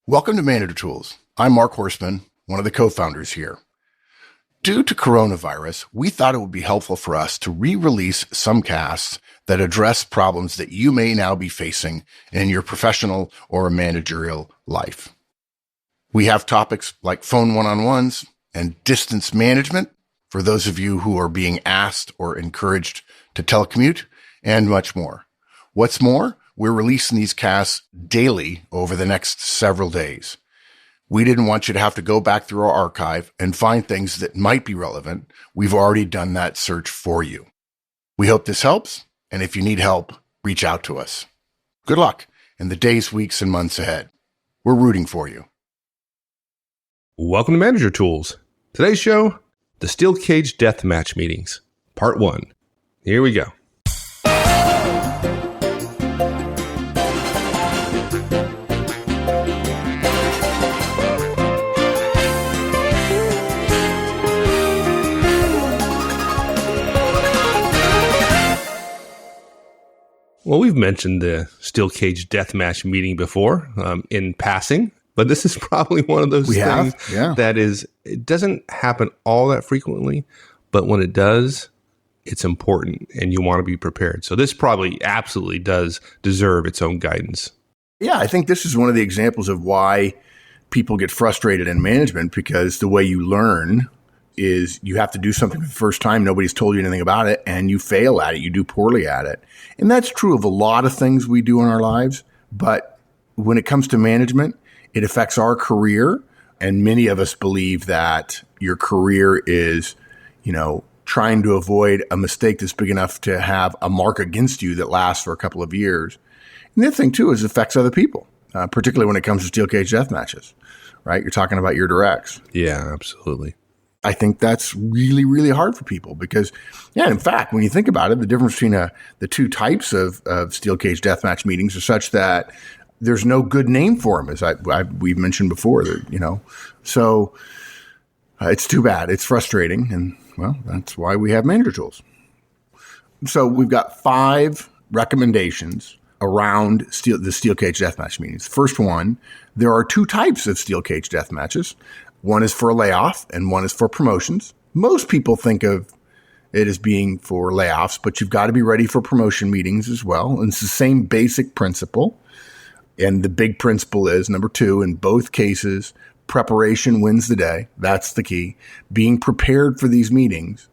Welcome to Manager Tools. I'm Mark Horstman, one of the co-founders here. Due to coronavirus, we thought it would be helpful for us to re-release some casts that address problems that you may now be facing in your professional or managerial life. We have topics like phone one-on-ones and distance management for those of you who are being asked or encouraged to telecommute, and much more. What's more, we're releasing these casts daily over the next several days. We didn't want you to have to go back through our archive and find things that might be relevant. We've already done that search for you. We hope this helps, and if you need help, reach out to us. Good luck in the days, weeks, and months ahead. We're rooting for you. Welcome to Manager Tools. Today's show, the Steel Cage Deathmatch Meetings, Part 1. Here we go. Well, we've mentioned the Steel Cage Deathmatch meeting before in passing, but this is probably one of those things that it doesn't happen all that frequently, but when it does, it's important and you want to be prepared. So this probably absolutely does deserve its own guidance. Yeah, I think this is one of the examples of why people get frustrated in management, because the way you learn is you have to do something for the first time. Nobody's told you anything about it, and you fail at it. You do poorly at it. And that's true of a lot of things we do in our lives. But when it comes to management, it affects our career. And many of us believe that your career is, trying to avoid a mistake that's big enough to have a mark against you that lasts for a couple of years. And the other thing, too, is it affects other people, particularly when it comes to steel cage death matches, right? You're talking about your directs. Yeah, absolutely. I think that's really, really hard for people because, in fact, when you think about it, the difference between the two types of steel cage deathmatch meetings are such that there's no good name for them, as we've mentioned before. So it's too bad. It's frustrating, and that's why we have Manager Tools. So we've got 5 recommendations around the steel cage deathmatch meetings. First one, there are 2 types of steel cage deathmatches. One is for a layoff and one is for promotions. Most people think of it as being for layoffs, but you've got to be ready for promotion meetings as well. And it's the same basic principle. And the big principle is, number 2, in both cases, preparation wins the day. That's the key. Being prepared for these meetings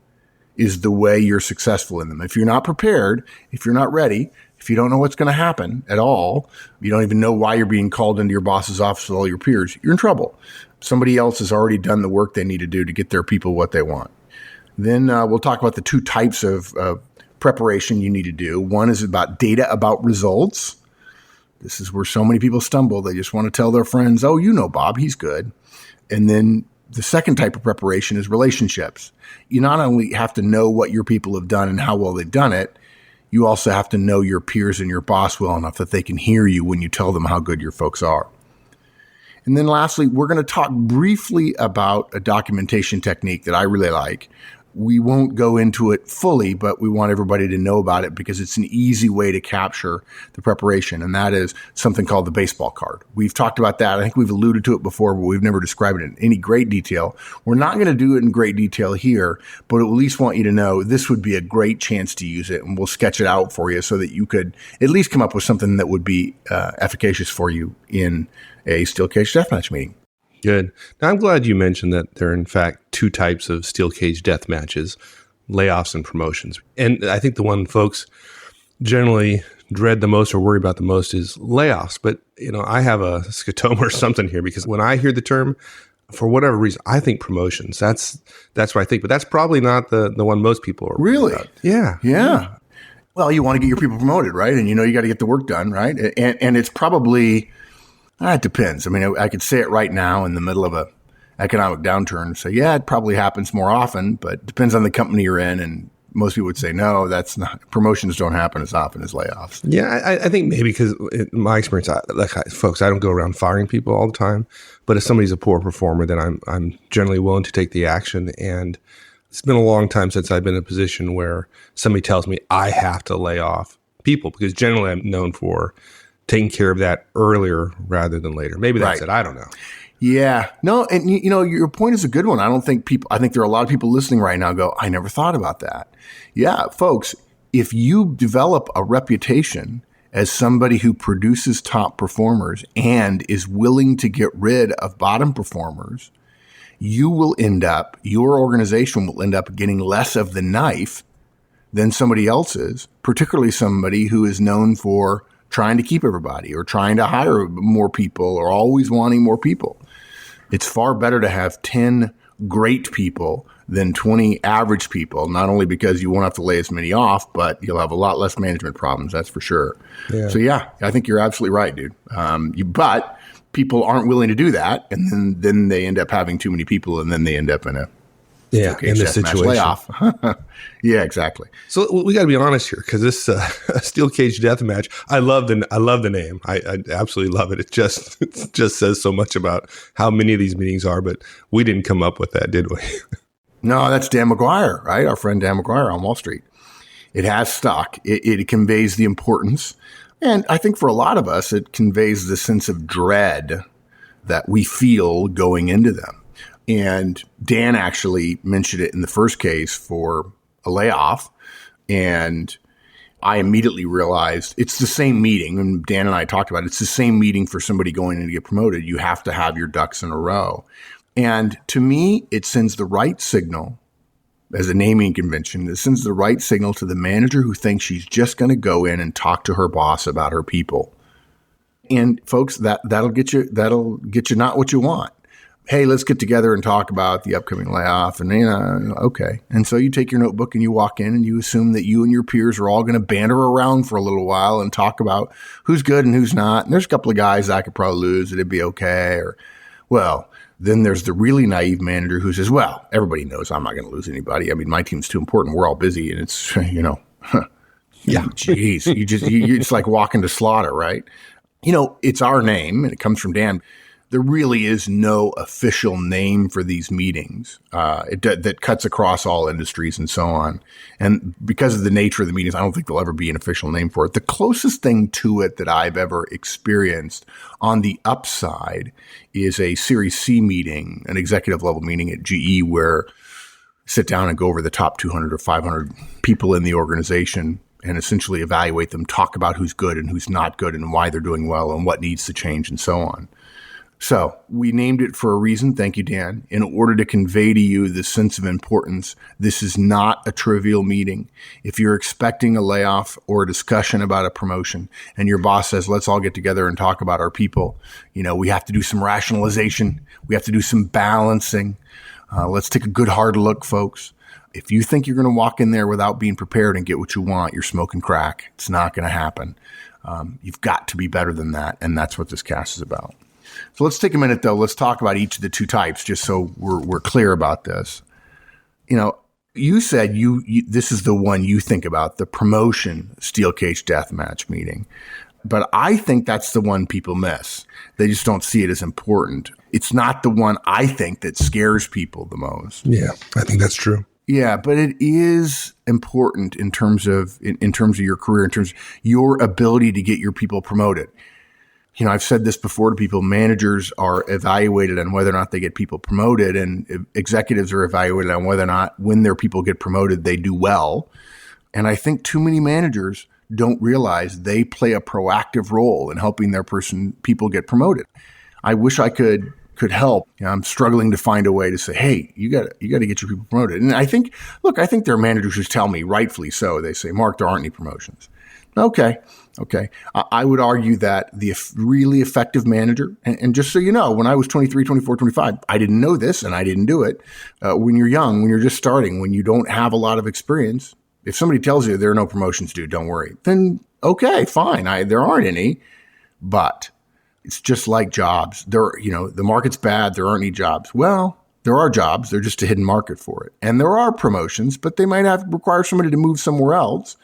is the way you're successful in them. If you're not prepared, if you're not ready, if you don't know what's going to happen at all, you don't even know why you're being called into your boss's office with all your peers, you're in trouble. Somebody else has already done the work they need to do to get their people what they want. Then we'll talk about the 2 types of preparation you need to do. One is about data about results. This is where so many people stumble. They just want to tell their friends, oh, Bob, he's good. And then the second type of preparation is relationships. You not only have to know what your people have done and how well they've done it, you also have to know your peers and your boss well enough that they can hear you when you tell them how good your folks are. And then lastly, we're going to talk briefly about a documentation technique that I really like. We won't go into it fully, but we want everybody to know about it because it's an easy way to capture the preparation, and that is something called the baseball card. We've talked about that. I think we've alluded to it before, but we've never described it in any great detail. We're not going to do it in great detail here, but at least want you to know this would be a great chance to use it, and we'll sketch it out for you so that you could at least come up with something that would be efficacious for you in a steel cage deathmatch meeting. Good. Now, I'm glad you mentioned that there are, in fact, 2 types of steel cage death matches, layoffs and promotions. And I think the one folks generally dread the most or worry about the most is layoffs. But, I have a scotoma or something here because when I hear the term, for whatever reason, I think promotions. That's what I think. But that's probably not the one most people are really about. Yeah. Yeah. Well, you want to get your people promoted, right? And you got to get the work done, right? And it's probably... It depends. I mean, I could say it right now in the middle of a economic downturn and say, it probably happens more often, but it depends on the company you're in. And most people would say, no, that's not. Promotions don't happen as often as layoffs. Yeah, I think maybe because in my experience, folks, I don't go around firing people all the time. But if somebody's a poor performer, then I'm generally willing to take the action. And it's been a long time since I've been in a position where somebody tells me I have to lay off people, because generally I'm known for taking care of that earlier rather than later. Maybe that's Right. it. I don't know. Yeah. No, and your point is a good one. I think there are a lot of people listening right now go, I never thought about that. Yeah, folks, if you develop a reputation as somebody who produces top performers and is willing to get rid of bottom performers, your organization will end up getting less of the knife than somebody else's, particularly somebody who is known for trying to keep everybody or trying to hire more people or always wanting more people. It's far better to have 10 great people than 20 average people, not only because you won't have to lay as many off, but you'll have a lot less management problems, that's for sure. Yeah. So yeah, I think you're absolutely right, dude. But people aren't willing to do that, and then they end up having too many people, and then they end up in a in this situation. Layoff. Yeah, exactly. So we got to be honest here, because this steel cage death match, I love the name. I absolutely love it. It just says so much about how many of these meetings are. But we didn't come up with that, did we? No, that's Dan McGuire, right? Our friend Dan McGuire on Wall Street. It has stuck. It conveys the importance, and I think for a lot of us, it conveys the sense of dread that we feel going into them. And Dan actually mentioned it in the first case for a layoff. And I immediately realized it's the same meeting. And Dan and I talked about it. It's the same meeting for somebody going in to get promoted. You have to have your ducks in a row. And to me, it sends the right signal as a naming convention. It sends the right signal to the manager who thinks she's just going to go in and talk to her boss about her people. And folks, that'll get you not what you want. Hey, let's get together and talk about the upcoming layoff. And, okay. And so you take your notebook and you walk in and you assume that you and your peers are all going to banter around for a little while and talk about who's good and who's not. And there's a couple of guys that I could probably lose. It'd be okay. Or, well, then there's the really naive manager who says, well, everybody knows I'm not going to lose anybody. I mean, my team's too important. We're all busy. And it's, yeah, geez, you just like walking to slaughter, right? It's our name and it comes from Dan. There really is no official name for these meetings that cuts across all industries and so on. And because of the nature of the meetings, I don't think there'll ever be an official name for it. The closest thing to it that I've ever experienced on the upside is a Series C meeting, an executive level meeting at GE where sit down and go over the top 200 or 500 people in the organization and essentially evaluate them, talk about who's good and who's not good and why they're doing well and what needs to change and so on. So we named it for a reason. Thank you, Dan. In order to convey to you the sense of importance, this is not a trivial meeting. If you're expecting a layoff or a discussion about a promotion and your boss says, let's all get together and talk about our people, we have to do some rationalization. We have to do some balancing. Let's take a good hard look, folks. If you think you're going to walk in there without being prepared and get what you want, you're smoking crack. It's not going to happen. You've got to be better than that. And that's what this cast is about. So let's take a minute, though. Let's talk about each of the two types, just so we're clear about this. You said this is the one you think about, the promotion steel cage deathmatch meeting. But I think that's the one people miss. They just don't see it as important. It's not the one I think that scares people the most. Yeah, I think that's true. Yeah, but it is important in terms of your career, in terms of your ability to get your people promoted. I've said this before to people, managers are evaluated on whether or not they get people promoted, and executives are evaluated on whether or not when their people get promoted, they do well. And I think too many managers don't realize they play a proactive role in helping their people get promoted. I wish I could help. I'm struggling to find a way to say, hey, you got to get your people promoted. And I think there are managers who tell me, rightfully so, they say, Mark, there aren't any promotions. Okay. I would argue that the really effective manager, and just so you know, when I was 23, 24, 25, I didn't know this and I didn't do it. When you're young, when you're just starting, when you don't have a lot of experience, if somebody tells you there are no promotions, dude, don't worry. Then, okay, fine. There aren't any, but it's just like jobs. The market's bad. There aren't any jobs. Well, there are jobs. They're just a hidden market for it. And there are promotions, but they might require somebody to move somewhere else.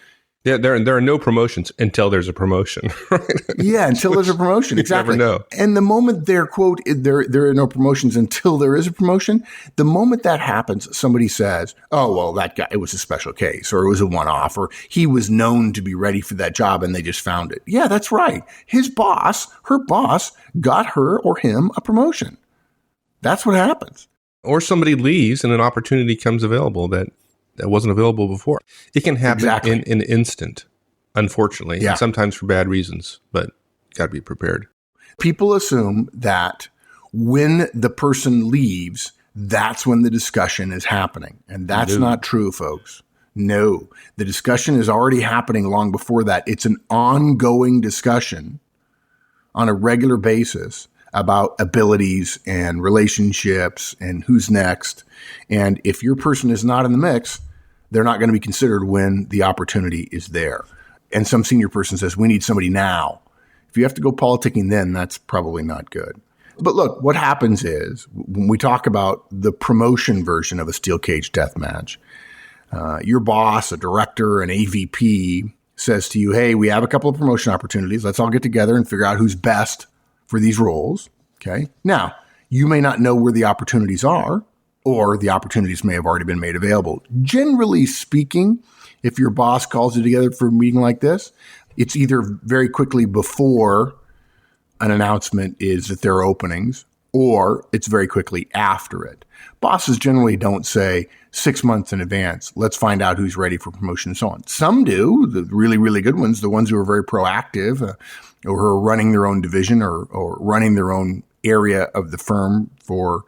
Yeah, there are no promotions until there's a promotion, right? Yeah, until there's a promotion. Exactly. You never know. And the moment there, quote, there are no promotions until there is a promotion, the moment that happens, somebody says, oh, well, that guy, it was a special case, or it was a one-off, or he was known to be ready for that job and they just found it. Yeah, that's right. His boss, her boss, got her or him a promotion. That's what happens. Or somebody leaves and an opportunity comes available that wasn't available before. It can happen in an instant, unfortunately, and sometimes for bad reasons, but got to be prepared. People assume that when the person leaves, that's when the discussion is happening. And that's not true, folks. No, the discussion is already happening long before that. It's an ongoing discussion on a regular basis about abilities and relationships and who's next. And if your person is not in the mix, they're not going to be considered when the opportunity is there. And some senior person says, we need somebody now. If you have to go politicking then, that's probably not good. But look, what happens is when we talk about the promotion version of a steel cage death match, your boss, a director, an AVP says to you, hey, we have a couple of promotion opportunities. Let's all get together and figure out who's best for these roles. Okay. Now, you may not know where the opportunities are, or the opportunities may have already been made available. Generally speaking, if your boss calls you together for a meeting like this, it's either very quickly before an announcement is that there are openings, or it's very quickly after it. Bosses generally don't say 6 months in advance, let's find out who's ready for promotion and so on. Some do, the really, really good ones, the ones who are very proactive or who are running their own division or running their own area of the firm for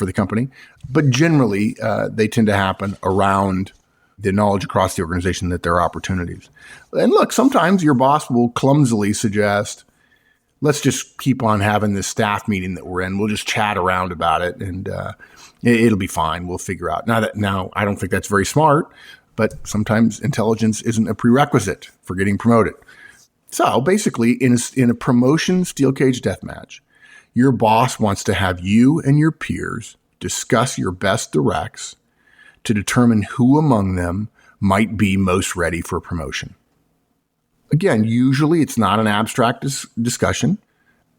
the company. But generally, they tend to happen around the knowledge across the organization that there are opportunities. And look, sometimes your boss will clumsily suggest, let's just keep on having this staff meeting that we're in. We'll just chat around about it and it'll be fine. We'll figure out. Now, I don't think that's very smart, but sometimes intelligence isn't a prerequisite for getting promoted. So basically, in a promotion steel cage death match, your boss wants to have you and your peers discuss your best directs to determine who among them might be most ready for promotion. Again, usually it's not an abstract discussion.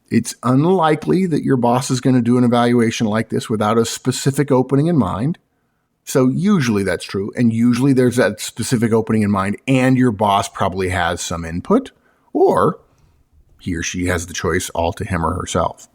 It's unlikely that your boss is going to do an evaluation like this without a specific opening in mind. So usually that's true. And usually there's that specific opening in mind and your boss probably has some input, or he or she has the choice all to him or herself.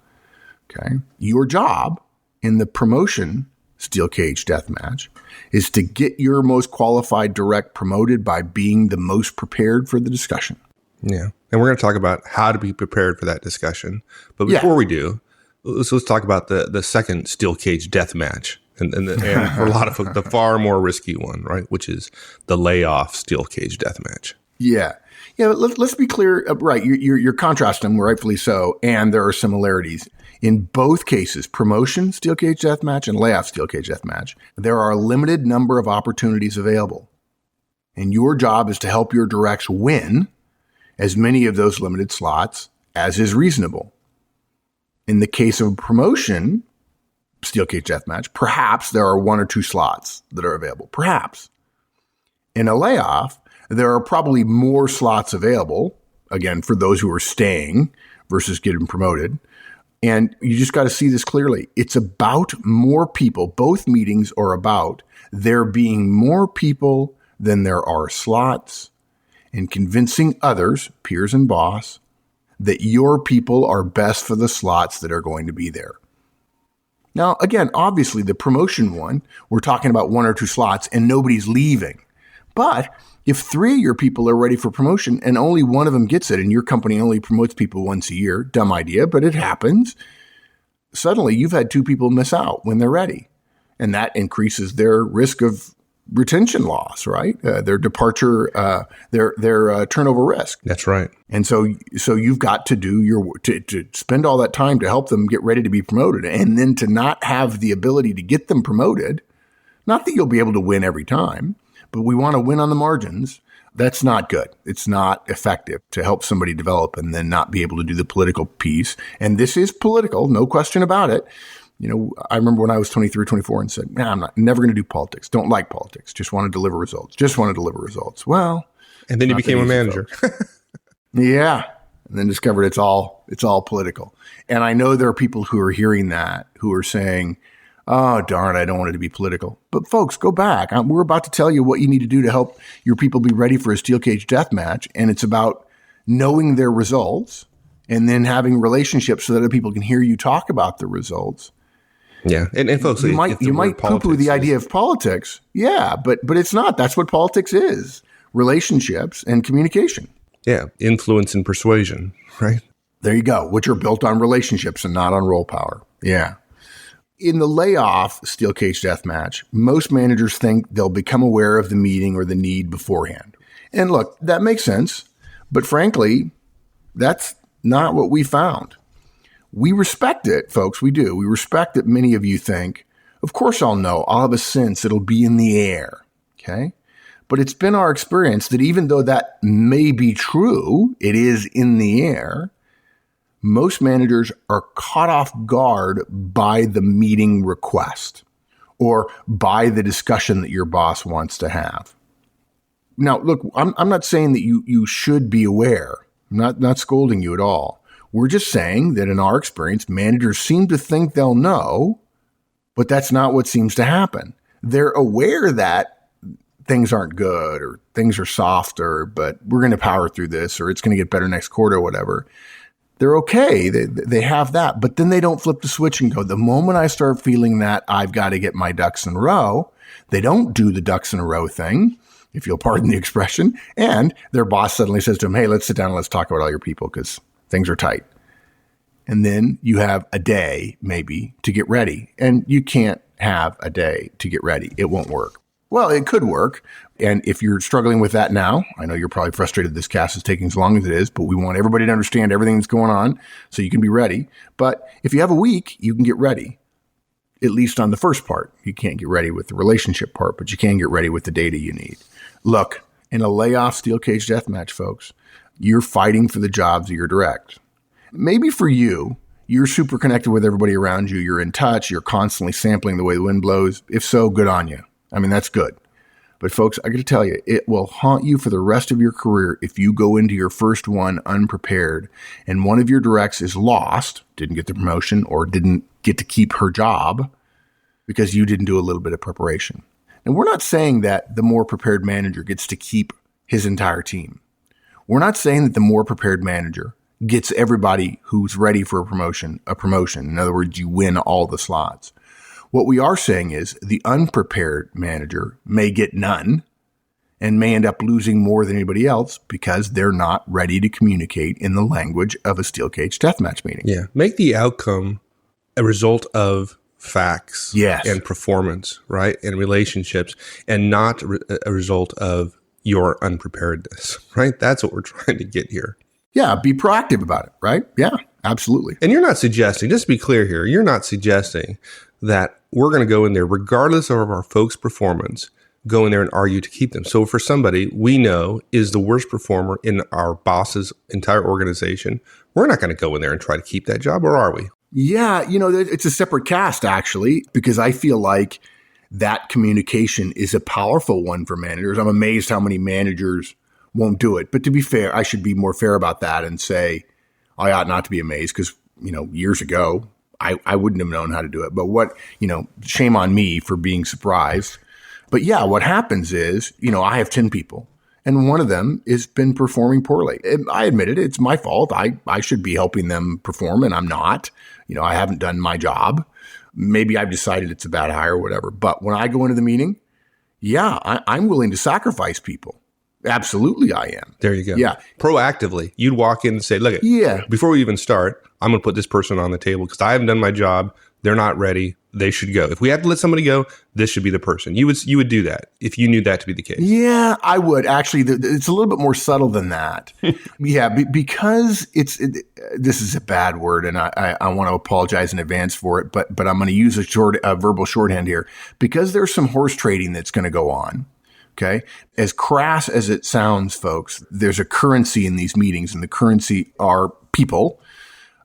Okay. Your job in the promotion steel cage death match is to get your most qualified direct promoted by being the most prepared for the discussion. Yeah. And we're going to talk about how to be prepared for that discussion. But before we do, let's talk about the second steel cage death match. And for a lot of folks, the far more risky one, right? Which is the layoff steel cage death match. Yeah. Yeah. Let's be clear. Right. You're contrasting them, rightfully so. And there are similarities. In both cases, promotion steel cage death match and layoff steel cage death match, there are a limited number of opportunities available. And your job is to help your directs win as many of those limited slots as is reasonable. In the case of a promotion steel cage death match, perhaps there are 1 or 2 slots that are available. Perhaps. In a layoff, there are probably more slots available, again, for those who are staying versus getting promoted. And you just got to see this clearly. It's about more people. Both meetings are about there being more people than there are slots and convincing others, peers and boss, that your people are best for the slots that are going to be there. Now, again, obviously the promotion one, we're talking about 1 or 2 slots and nobody's leaving. But if 3 of your people are ready for promotion and only one of them gets it and your company only promotes people once a year, dumb idea, but it happens, suddenly you've had 2 people miss out when they're ready. And that increases their risk of retention loss, right? Their departure, their turnover risk. That's right. And so you've got to do to spend all that time to help them get ready to be promoted and then to not have the ability to get them promoted. Not that you'll be able to win every time, but we want to win on the margins. That's not good. It's not effective to help somebody develop and then not be able to do the political piece. And this is political, no question about it. You know, I remember when I was 23 or 24 and said, I'm never going to do politics. Don't like politics. Just want to deliver results. Well, And then you became a manager. Yeah. And then discovered it's all political. And I know there are people who are hearing that, who are saying, oh, darn, I don't want it to be political. But folks, go back. We're about to tell you what you need to do to help your people be ready for a steel cage death match. And it's about knowing their results and then having relationships so that other people can hear you talk about the results. Yeah. And folks, you might poo-poo the idea of politics. Yeah, but it's not. That's what politics is. Relationships and communication. Yeah. Influence and persuasion, right? There you go, which are built on relationships and not on role power. Yeah. In the layoff steel cage death match, most managers think they'll become aware of the meeting or the need beforehand. And look, that makes sense. But frankly, that's not what we found. We respect it, folks. We do. We respect that many of you think, of course I'll know. I'll have a sense. It'll be in the air. Okay. But it's been our experience that even though that may be true, it is in the air. Most managers are caught off guard by the meeting request or by the discussion that your boss wants to have. Now, look, I'm not saying that you should be aware. I'm not scolding you at all. We're just saying that in our experience, managers seem to think they'll know, but that's not what seems to happen. They're aware that things aren't good or things are softer, but we're going to power through this or it's going to get better next quarter or whatever. They're okay. They have that, but then they don't flip the switch and go, the moment I start feeling that I've got to get my ducks in a row, they don't do the ducks in a row thing, if you'll pardon the expression. And their boss suddenly says to them, hey, let's sit down and let's talk about all your people because things are tight. And then you have a day maybe to get ready, and you can't have a day to get ready. It won't work. Well, it could work. And if you're struggling with that now, I know you're probably frustrated this cast is taking as long as it is, but we want everybody to understand everything that's going on so you can be ready. But if you have a week, you can get ready, at least on the first part. You can't get ready with the relationship part, but you can get ready with the data you need. Look, in a layoff steel cage death match, folks, you're fighting for the jobs that you're direct. Maybe for you, you're super connected with everybody around you. You're in touch. You're constantly sampling the way the wind blows. If so, good on you. I mean, that's good. But folks, I got to tell you, it will haunt you for the rest of your career if you go into your first one unprepared and one of your directs is lost, didn't get the promotion or didn't get to keep her job because you didn't do a little bit of preparation. And we're not saying that the more prepared manager gets to keep his entire team. We're not saying that the more prepared manager gets everybody who's ready for a promotion. In other words, you win all the slots. What we are saying is the unprepared manager may get none and may end up losing more than anybody else because they're not ready to communicate in the language of a steel cage deathmatch meeting. Yeah. Make the outcome a result of facts and performance, right? And relationships, and not a result of your unpreparedness, right? That's what we're trying to get here. Yeah. Be proactive about it, right? Yeah, absolutely. And you're not suggesting, just to be clear here, you're not suggesting that we're going to go in there, regardless of our folks' performance, go in there and argue to keep them. So for somebody we know is the worst performer in our boss's entire organization, we're not going to go in there and try to keep that job, or are we? Yeah, it's a separate cast, actually, because I feel like that communication is a powerful one for managers. I'm amazed how many managers won't do it. But to be fair, I should be more fair about that and say I ought not to be amazed because, years ago, I wouldn't have known how to do it. But shame on me for being surprised. But yeah, what happens is, I have 10 people and one of them has been performing poorly. And I admit it. It's my fault. I should be helping them perform and I'm not. I haven't done my job. Maybe I've decided it's a bad hire or whatever. But when I go into the meeting, yeah, I'm willing to sacrifice people. Absolutely, I am. There you go. Yeah. Proactively, you'd walk in and say, look, before we even start, I'm going to put this person on the table because I haven't done my job. They're not ready. They should go. If we have to let somebody go, this should be the person. You would do that if you knew that to be the case. Yeah, I would. Actually, it's a little bit more subtle than that. Yeah, because this is a bad word, and I want to apologize in advance for it, but I'm going to use a verbal shorthand here because there's some horse trading that's going to go on. Okay. As crass as it sounds, folks, there's a currency in these meetings, and the currency are people.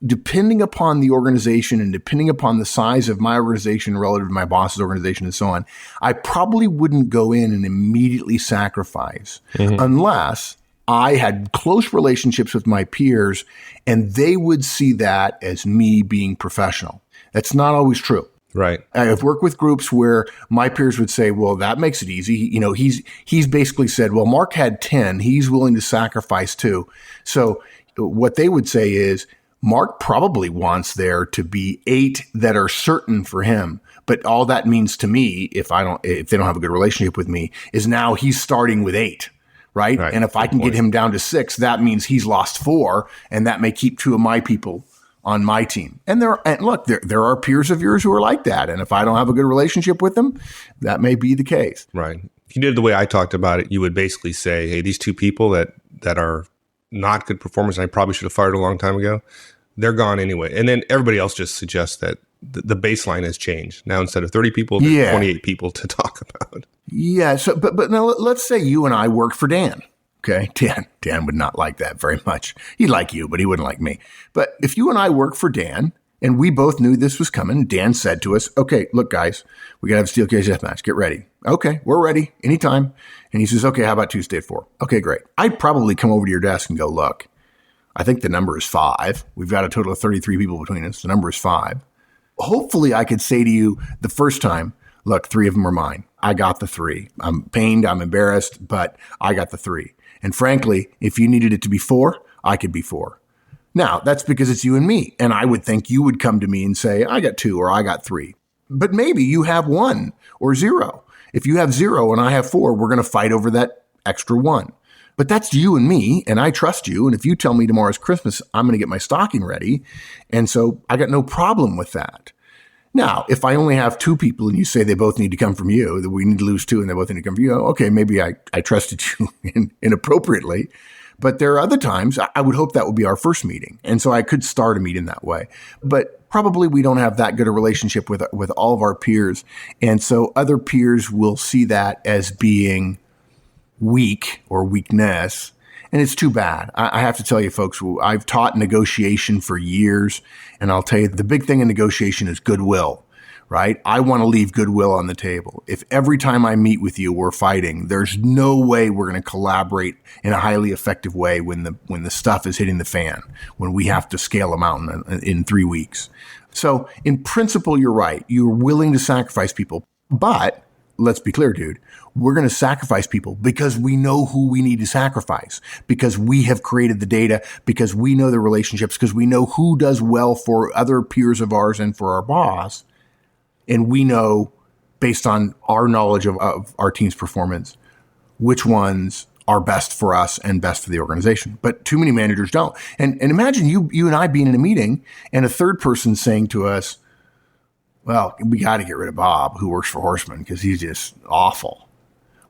depending upon the organization and depending upon the size of my organization relative to my boss's organization and so on, I probably wouldn't go in and immediately sacrifice unless I had close relationships with my peers and they would see that as me being professional. That's not always true. Right. I've worked with groups where my peers would say, well, that makes it easy. You know, he's basically said, well, Mark had 10. He's willing to sacrifice 2. So what they would say is, Mark probably wants there to be 8 that are certain for him. But all that means to me, if they don't have a good relationship with me, is now he's starting with 8. Right. And if I can get him down to 6, that means he's lost 4. And that may keep 2 of my people on my team. And look, there are peers of yours who are like that. And if I don't have a good relationship with them, that may be the case. Right. If you did the way I talked about it, you would basically say, hey, these 2 people that are not good performers, and I probably should have fired a long time ago, they're gone anyway. And then everybody else just suggests that the baseline has changed. Now, instead of 30 people, there's 28 people to talk about. Yeah. So, but now let's say you and I worked for Dan. Okay. Dan would not like that very much. He'd like you, but he wouldn't like me. But if you and I worked for Dan and we both knew this was coming, Dan said to us, okay, look, guys, we got to have a steel cage deathmatch. Get ready. Okay. We're ready anytime. And he says, okay, how about Tuesday at 4? Okay, great. I'd probably come over to your desk and go, look, I think the number is 5. We've got a total of 33 people between us. The number is 5. Hopefully I could say to you the first time, look, 3 of them are mine. I got the 3. I'm pained. I'm embarrassed, but I got the 3. And frankly, if you needed it to be 4, I could be 4. Now, that's because it's you and me. And I would think you would come to me and say, I got 2 or I got 3. But maybe you have 1 or 0. If you have 0 and I have 4, we're going to fight over that extra 1. But that's you and me, and I trust you. And if you tell me tomorrow's Christmas, I'm going to get my stocking ready. And so I got no problem with that. Now, if I only have 2 people and you say they both need to come from you, that we need to lose 2 and they both need to come from you, okay, maybe I trusted you inappropriately. But there are other times I would hope that would be our first meeting. And so I could start a meeting that way. But probably we don't have that good a relationship with all of our peers. And so other peers will see that as being weak or weakness. And it's too bad. I have to tell you, folks, I've taught negotiation for years. And I'll tell you, the big thing in negotiation is goodwill, right? I want to leave goodwill on the table. If every time I meet with you, we're fighting, there's no way we're going to collaborate in a highly effective way when the stuff is hitting the fan, when we have to scale a mountain in 3 weeks. So in principle, you're right. You're willing to sacrifice people. But let's be clear, dude, we're going to sacrifice people because we know who we need to sacrifice, because we have created the data, because we know the relationships, because we know who does well for other peers of ours and for our boss. And we know, based on our knowledge of our team's performance, which ones are best for us and best for the organization. But too many managers don't. And imagine you and I being in a meeting and a third person saying to us, well, we got to get rid of Bob, who works for Horseman, because he's just awful.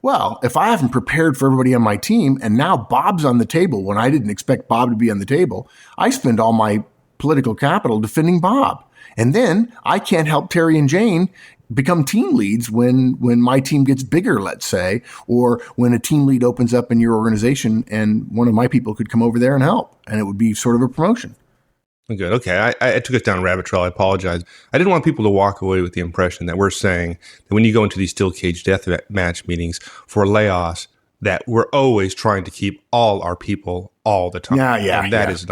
Well, if I haven't prepared for everybody on my team and now Bob's on the table when I didn't expect Bob to be on the table, I spend all my political capital defending Bob. And then I can't help Terry and Jane become team leads when my team gets bigger, let's say, or when a team lead opens up in your organization and one of my people could come over there and help. And it would be sort of a promotion. Good. Okay. I took us down a rabbit trail. I apologize. I didn't want people to walk away with the impression that we're saying that when you go into these steel cage death match meetings for layoffs, that we're always trying to keep all our people all the time. Yeah. And that is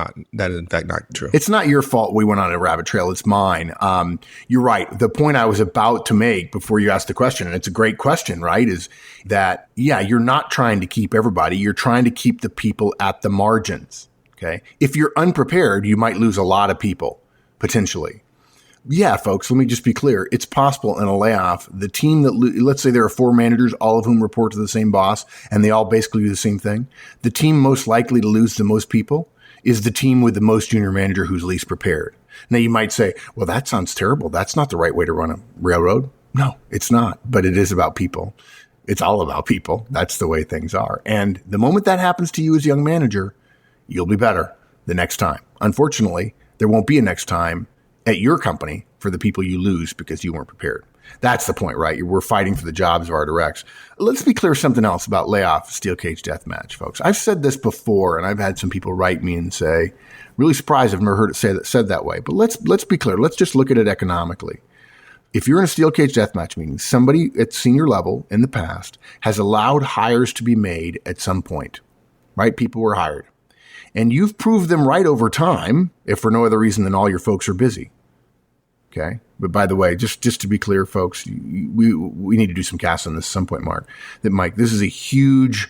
in fact not true. It's not your fault we went on a rabbit trail. It's mine. You're right. The point I was about to make before you asked the question, and it's a great question, right, is that, you're not trying to keep everybody. You're trying to keep the people at the margins. Okay. If you're unprepared, you might lose a lot of people potentially. Yeah, folks, let me just be clear. It's possible in a layoff, the team that, let's say there are 4 managers, all of whom report to the same boss, and they all basically do the same thing. The team most likely to lose the most people is the team with the most junior manager who's least prepared. Now you might say, well, that sounds terrible. That's not the right way to run a railroad. No, it's not, but it is about people. It's all about people. That's the way things are. And the moment that happens to you as a young manager, you'll be better the next time. Unfortunately, there won't be a next time at your company for the people you lose because you weren't prepared. That's the point, right? We're fighting for the jobs of our directs. Let's be clear something else about layoff steel cage deathmatch, folks. I've said this before, and I've had some people write me and say, really surprised I've never heard it said that way. But let's be clear. Let's just look at it economically. If you're in a steel cage deathmatch meeting, somebody at senior level in the past has allowed hires to be made at some point, right? People were hired. And you've proved them right over time, if for no other reason than all your folks are busy. Okay. But by the way, just to be clear, folks, we need to do some casts on this at some point, Mark. That Mike, this is a huge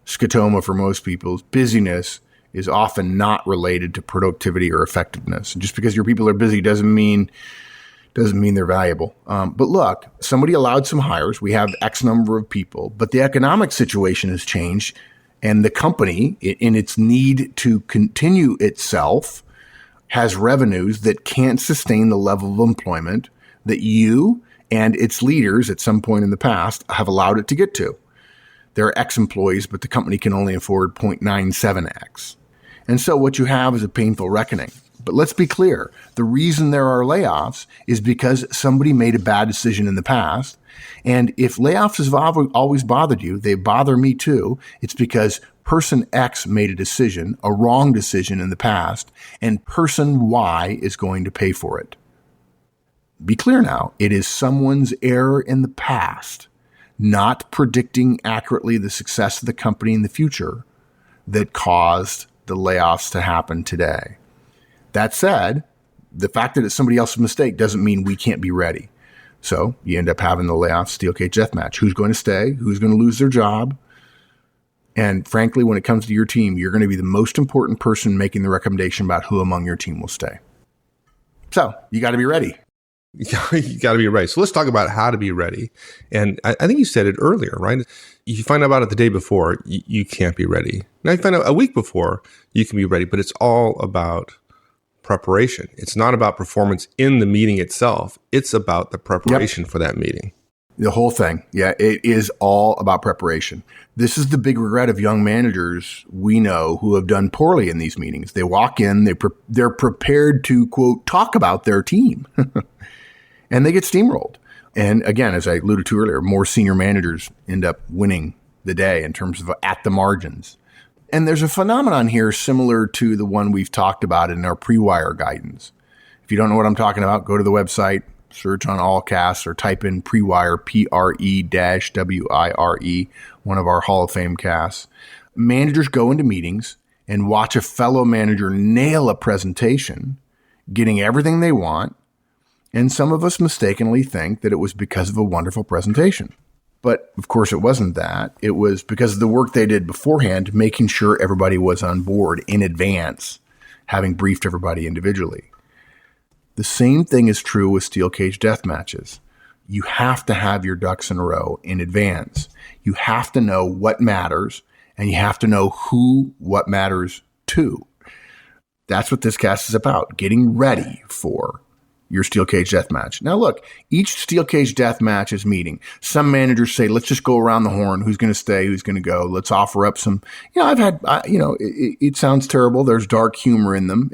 scotoma for most people. Busyness is often not related to productivity or effectiveness. And just because your people are busy doesn't mean they're valuable. But look, somebody allowed some hires. We have X number of people, but the economic situation has changed, and the company, in its need to continue itself, has revenues that can't sustain the level of employment that you and its leaders at some point in the past have allowed it to get to. There are X employees, but the company can only afford 0.97X. And so what you have is a painful reckoning. But let's be clear. The reason there are layoffs is because somebody made a bad decision in the past. And if layoffs have always bothered you, they bother me too. It's because person X made a wrong decision in the past, and person Y is going to pay for it. Be clear now. It is someone's error in the past, not predicting accurately the success of the company in the future, that caused the layoffs to happen today. That said, the fact that it's somebody else's mistake doesn't mean we can't be ready. So you end up having the layoff steel cage deathmatch. Who's going to stay? Who's going to lose their job? And frankly, when it comes to your team, you're going to be the most important person making the recommendation about who among your team will stay. So you got to be ready. You got to be ready. So let's talk about how to be ready. And I think you said it earlier, right? You find out about it the day before, you can't be ready. Now you find out a week before, you can be ready, but it's all about preparation. It's not about performance in the meeting itself. It's about the preparation for that meeting. The whole thing. Yeah, it is all about preparation. This is the big regret of young managers we know who have done poorly in these meetings. They walk in, they're prepared to, quote, talk about their team, and they get steamrolled. And again, as I alluded to earlier, more senior managers end up winning the day in terms of at the margins. And there's a phenomenon here similar to the one we've talked about in our pre-wire guidance. If you don't know what I'm talking about, go to the website, search on all casts, or type in pre-wire, Pre-wire, one of our Hall of Fame casts. Managers go into meetings and watch a fellow manager nail a presentation, getting everything they want. And some of us mistakenly think that it was because of a wonderful presentation. But of course, it wasn't that. It was because of the work they did beforehand, making sure everybody was on board in advance, having briefed everybody individually. The same thing is true with steel cage death matches. You have to have your ducks in a row in advance. You have to know what matters, and you have to know what matters to. That's what this cast is about, getting ready for your steel cage death match. Now look, each steel cage death match is meeting. Some managers say, let's just go around the horn. Who's going to stay? Who's going to go? Let's offer up some, it sounds terrible. There's dark humor in them.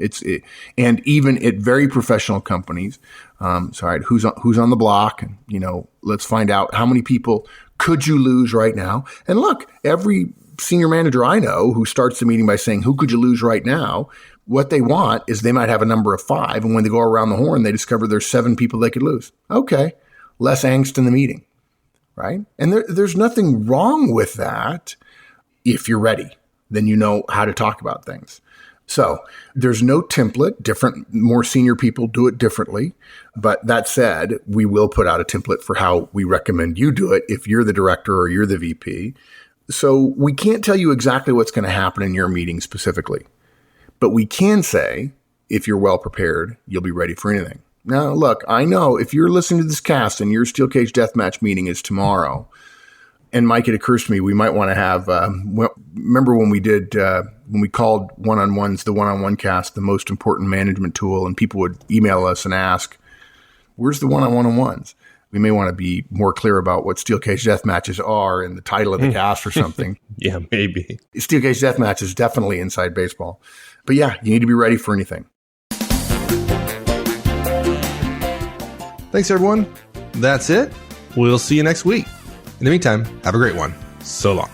And even at very professional companies, who's on the block? And, let's find out how many people could you lose right now? And look, every senior manager I know who starts the meeting by saying, who could you lose right now? What they want is they might have a number of 5, and when they go around the horn, they discover there's 7 people they could lose. Okay, less angst in the meeting, right? And there's nothing wrong with that if you're ready. Then you know how to talk about things. So there's no template. More senior people do it differently. But that said, we will put out a template for how we recommend you do it if you're the director or you're the VP. So we can't tell you exactly what's going to happen in your meeting specifically. But we can say, if you're well prepared, you'll be ready for anything. Now, look, I know if you're listening to this cast and your steel cage deathmatch meeting is tomorrow, and Mike, it occurs to me, we might want to have, remember when we called one-on-ones, the one-on-one cast, the most important management tool, and people would email us and ask, where's the one-on-one-on-ones? We may want to be more clear about what steel cage death matches are in the title of the cast or something. Yeah, maybe. Steel cage death match is definitely inside baseball. But yeah, you need to be ready for anything. Thanks, everyone. That's it. We'll see you next week. In the meantime, have a great one. So long.